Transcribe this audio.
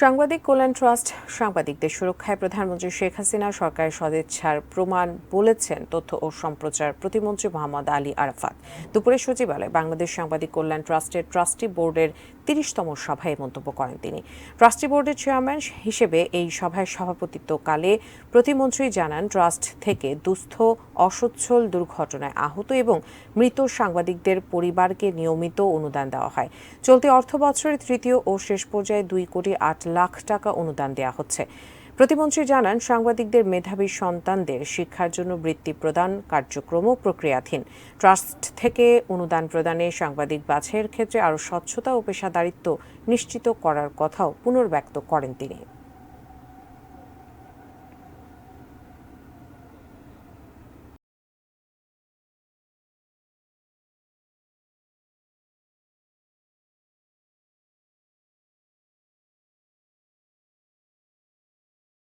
সাংবাদিক কল্যাণ ট্রাস্ট সাংবাদিকদের সুরক্ষায় প্রধানমন্ত্রী শেখ হাসিনা সরকারের সদিচ্ছার প্রমাণ বলেছেন তথ্য ও সম্প্রচার প্রতিমন্ত্রী মোহাম্মদ আলী আরাফাত। দুপুরে সচিবালয়ে বাংলাদেশ সাংবাদিক কল্যাণ ট্রাস্টের ট্রাস্টি বোর্ডের ৩০তম সভায় মন্তব্য করেন তিনি। ট্রাস্টি বোর্ডের চেয়ারম্যান হিসেবে এই সভায় সভাপতিত্বকালে প্রতিমন্ত্রী জানান, ট্রাস্ট থেকে দুস্থ অসচ্ছল দুর্ঘটনায় আহত এবং মৃত সাংবাদিকদের পরিবারকে নিয়মিত অনুদান দেওয়া হয়। চলতি অর্থবছরের তৃতীয় ও শেষ পর্যায়ে 2,08,00,000 টাকা অনুদান দেওয়া হচ্ছে। প্রতিমন্ত্রী জানান, সাংবাদিকদের মেধাবী সন্তানদের শিক্ষার জন্য বৃত্তি প্রদান কার্যক্রমও প্রক্রিয়াধীন। ট্রাস্ট থেকে অনুদান প্রদানে সাংবাদিক বাছাইয়ের ক্ষেত্রে আরও স্বচ্ছতা ও পেশাদারিত্ব নিশ্চিত করার কথাও পুনর্ব্যক্ত করেন তিনি।